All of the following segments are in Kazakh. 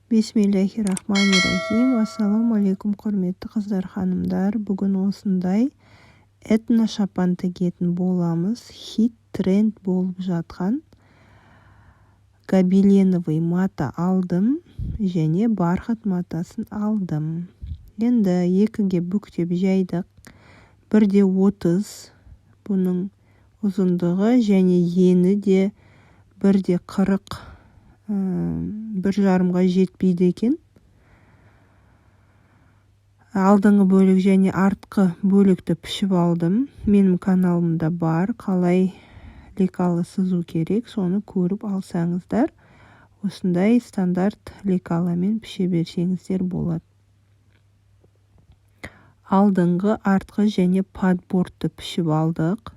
Бисмиллахиррахманиррахим. Ассаламу-алейкум, құрметті қыздар, ханымдар. Бүгін осындай этно шапан тігетін боламыз. Хит тренд болып жатқан гобеленовый мата алдым және бархат матасын алдым. Енді екіге бүктеп жайдық. 1/30 бұның ұзындығы және ені де 1/40, 1,5-ға жетпейді екен. Алдыңғы бөлік және артқы бөлікті пішіп алдым. Менің каналымда бар, қалай лекалы сызу керек, соны көріп алсаңыздар, осындай стандарт лекаламен піше берсеңіздер болады. Алдыңғы, артқы және падбордты пішіп алдық.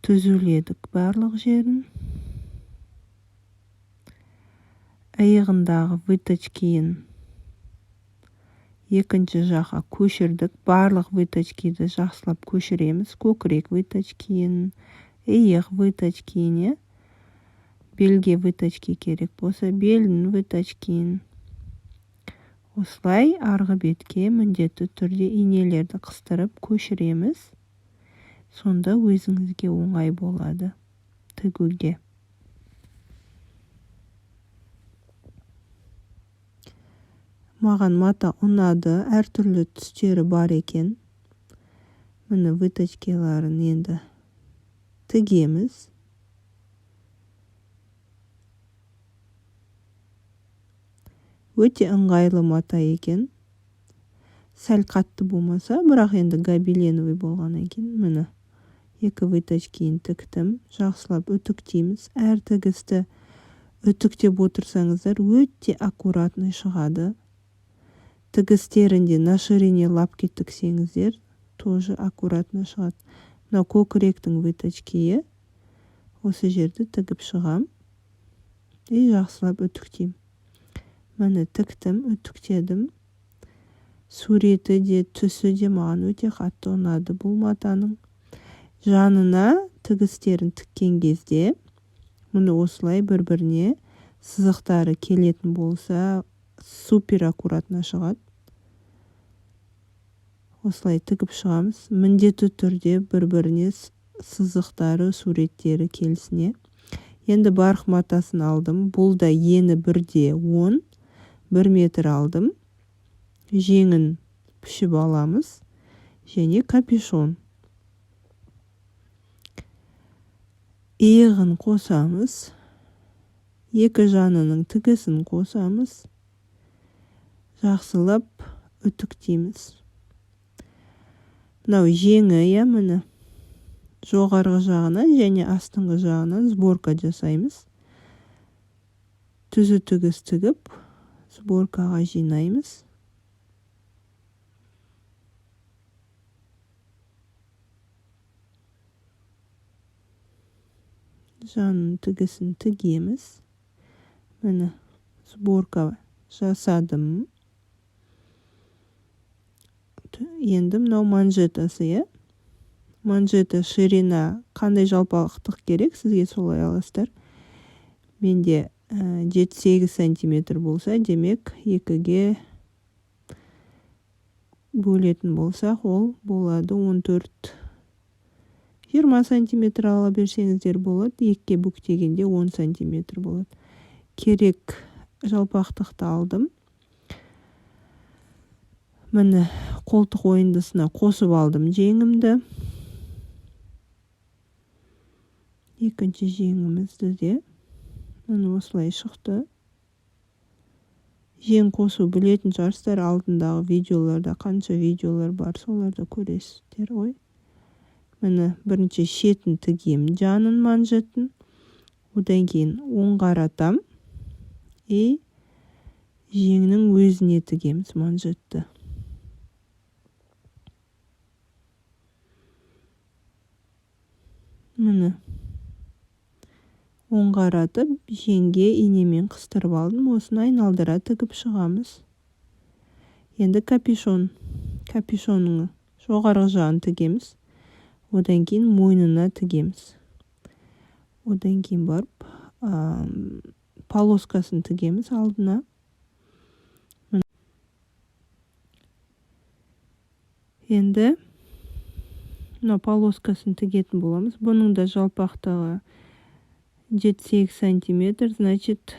Түзуледік барлық жерін. Иығындағы выточкиін екінші жаққа көшірдік. Барлық выточкиді жақсылап көшіреміз. Көкірек выточкиін, иық выточкиіне, белге выточки керек болса, белін выточкиін. Осылай арғы бетке міндетті түрде инелерді қыстырып көшіреміз. Сонда өзіңізге оңай болады тігуге. Маған мата ұнады, әртүрлі түстері бар екен. Міне выточкиларын енді тігеміз. Өте ыңғайлы мата екен. Сәл қатты болмаса, бірақ енді гобеленовый болған екен. Міне 2 выточкиін тіктім. Жақсылап үтіктейміз. Әр тігісті үтіктеп отырсаңыздар, өте аккуратный шығады. Тігістерінде на ширине лапки тіксеңіздер, тоже аккуратно шығады. Мына көкіректің выточкиі. Осы жерді тігіп шығам. И жақсылап үтіктейм. Міне тіктім, үтіктедім. Суреті де, түсі де маған өте қатты ұнады бұл матаның. Жанына тігістерін тіккен кезде, мұны осылай бір-біріне сызықтары келетін болса, супер аккуратно шығады. Осылай тігіп шығамыз. Міндетті түрде бір-біріне сызықтары, суреттері келсіне. Енді барх матасын алдым. Бұл да ені 1/10, 1 метр алдым. Жеңін пішіп аламыз. Және капюшон. Иығын қосамыз. Екі жанының тігісін қосамыз. Жақсылап үтіктейміз. Мынау жеңі, міне жоғарғы жағынан және астыңғы жағынан сборка жасаймыз. Түзу тігіс тігіп, сборкаға жинаймыз. Жанның тігісін тігеміз. Міне сборка жасадым. Енді мынау манжетасы, манжета ширина қандай жалпақтық керек, сізге солай аласыздар. Менде 7-8 сантиметр болса, демек 2-ге бөлетін болсақ, ол болады 14-20 сантиметр ала берсеңіздер болады. 2-ге бүктегенде 10 сантиметр болады. Керек жалпақтықты алдым. Міне қолтық ойындысына қосып алдым жеңімді. Екінші жеңімізді де. Міне осылай шықты. Жең қосу білетін шығарсыздар, алдындағы видеоларда қанша видеолар бар, соларды көресіздер ғой. Міне бірінші шетін тігем, жанын манжетін. Одан кейін оң қаратам. И жеңнің өзіне тігеміз манжетті. Міне оң қаратып, жеңге инемен қыстырып алдым. Осыны айналдыра тігіп шығамыз. Енді капюшон. Капюшонның жоғарғы жағын тігеміз. Одан кейін мойнына тігеміз. Одан кейін барып полоскасын тігеміз алдына. Енді мына полоскасын тігетін боламыз. Бұның да жалпақтығы 7-8 сантиметр, значит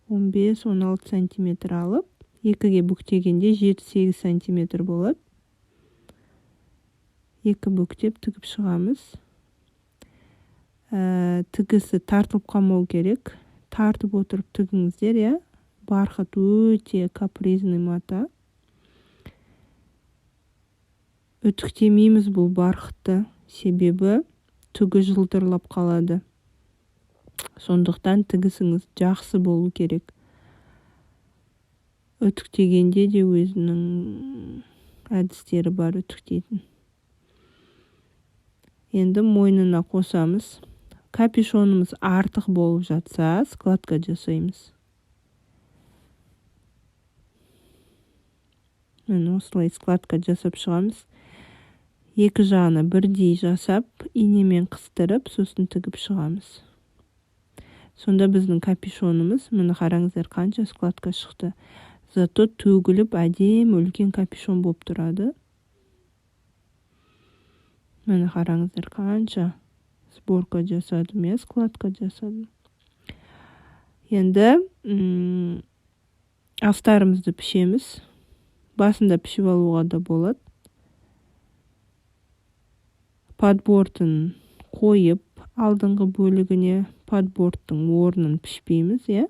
15-16 сантиметр алып, екіге бүктегенде 7-8 сантиметр болады. Екі бүктеп тігіп шығамыз. Тігісі тартылып қалмау керек. Тартып отырып тігіңіздер, я. Барқыт өте капризный мата. Үтіктемейміз бұл барқытты, себебі түгі жылтырлап қалады. Сондықтан тігісіңіз жақсы болу керек. Үтіктегенде де өзінің әдістері бар үтіктейтін. Енді мойнына қосамыз. Капюшонымыз артық болып жатса, складка жасаймыз. Мен осылай складка жасап шығамыз. Екі жағына бірдей жасап, инемен қыстырып, сосын тігіп шығамыз. Сонда біздің капюшонымыз, мені қараңыздар, қанша складка шықты. Зато төгіліп әдемі үлкен капюшон болып тұрады. Мені қараңыздар, қанша сборка жасадым, я складка жасадым. Енді астарымызды пішеміз. Басында пішіп алуға да болады. Подбордын қойып, алдыңғы бөлігіне подбордтың орнын пішпейміз, я.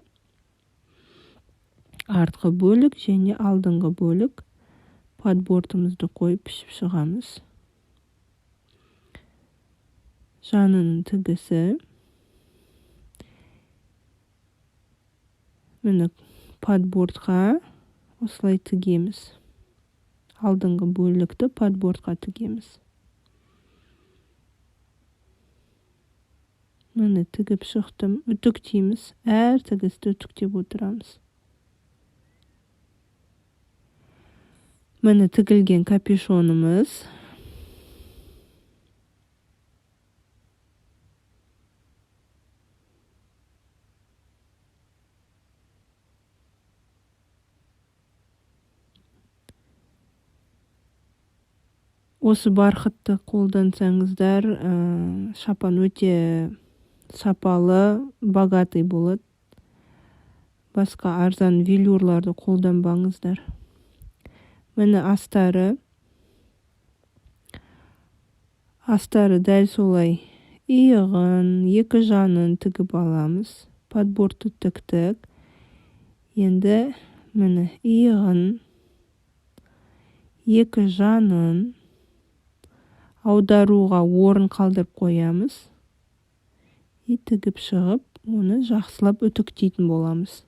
Артқы бөлік және алдыңғы бөлік подбордымызды қойып пішіп шығамыз. Жанының тігісі. Мені подбордқа осылай тігеміз. Алдыңғы бөлікті подбордқа тігеміз. Мені тігіп шықтым. Үтіктейміз. Әр тігісті үтіктеп отырамыз. Мені тігілген капюшонымыз. Осы барқытты қолдансаңыздар, шапан өте сапалы, богатый болады. Басқа арзан велюрларды қолданбаңыздар. Мені астары дәл солай иығын, екі жанын тігіп аламыз. Подбордты тіктік. Енді мені иығын, екі жанын аударуға орын қалдырып қоямыз. Тігіп шығып, оны жақсылап үтіктейтін боламыз.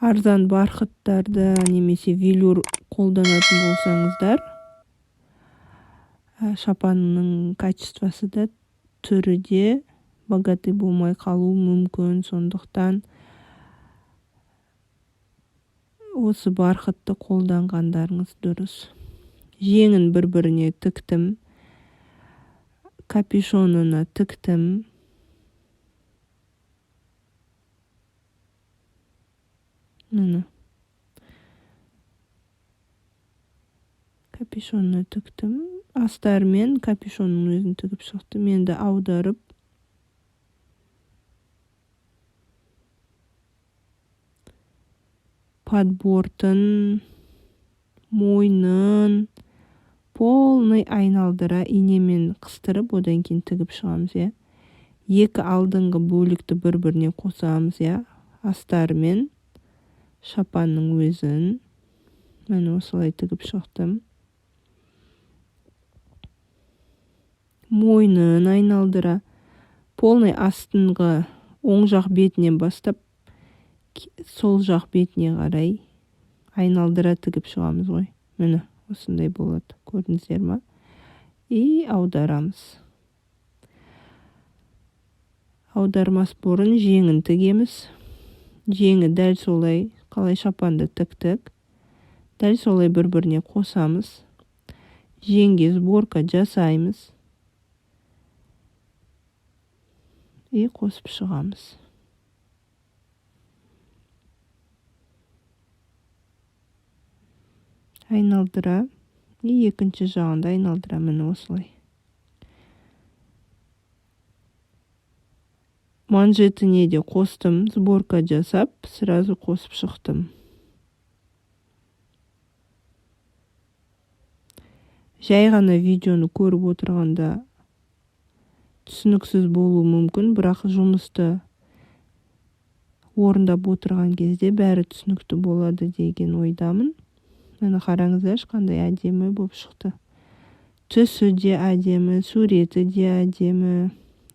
Арзан барқыттарды немесе велюр қолданатын болсаңыздар, шапанның качествосы да түрі де богатый болмай қалу мүмкін. Сондықтан осы барқытты қолданғандарыңыз дұрыс. Жеңін бір-біріне тіктім. Капюшонына тіктім. Капюшонына тіктім. Астармен капюшонның өзін тігіп шықтым. Енді аударып, подбордын, мойнын полный айналдыра инемен қыстырып, одан кейін тігіп шығамыз, я. Екі алдыңғы бөлікті бір-біріне қосамыз, я. Астармен шапанның өзін. Мен осылай тігіп шықтым. Мойнын айналдыра, полный астыңғы оң жақ бетінен бастап, сол жақ бетіне қарай айналдыра тігіп шығамыз ғой. Мені осындай болады. Көрдіңіздер ма? И аударамыз. Аудармас бұрын жеңін тігеміз. Жеңі дәл солай, қалай шапанды тіктік. Дәл солай бір-біріне қосамыз. жеңге сборка жасаймыз. И қосып шығамыз. Айналдыра. И екінші жағында айналдыра. Міне осылай. Манжетіне де қостым. Сборка жасап, сразу қосып шықтым. Жай ғана видеоны көріп отырғанда түсініксіз болуы мүмкін, бірақ жұмысты орындап отырған кезде бәрі түсінікті болады деген ойдамын. Мені қараңыздаршы, қандай әдемі болып шықты. Түсі де әдемі, суреті де әдемі.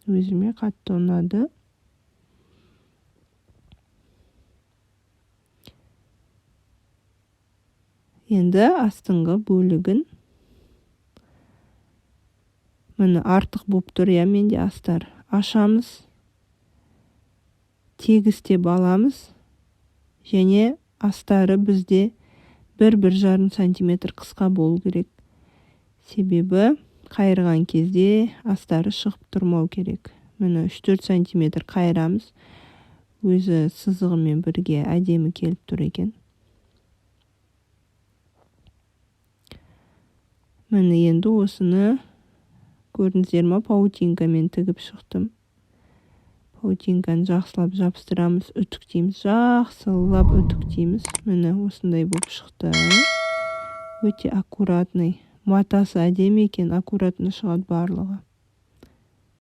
Өзіме қатты ұнады. Енді астыңғы бөлігін міне артық болып тұр, менде астар. Ашамыз, тегістеп аламыз, және астары бізде 1-1,5 сантиметр қысқа болу керек. Себебі қайырған кезде астары шығып тұрмау керек. Міне 3-4 сантиметр қайырамыз. Өзі сызығымен бірге әдемі келіп тұр екен. Міне енді осыны көрдіңіздер ма, паутинкамен тігіп шықтым. Паутинканы жақсылап жабыстырамыз, үтіктейміз, жақсылап үтіктейміз. Міне осындай болып шықты. Өте аккуратный. Матасы әдемі екен, аккуратный шығады барлығы.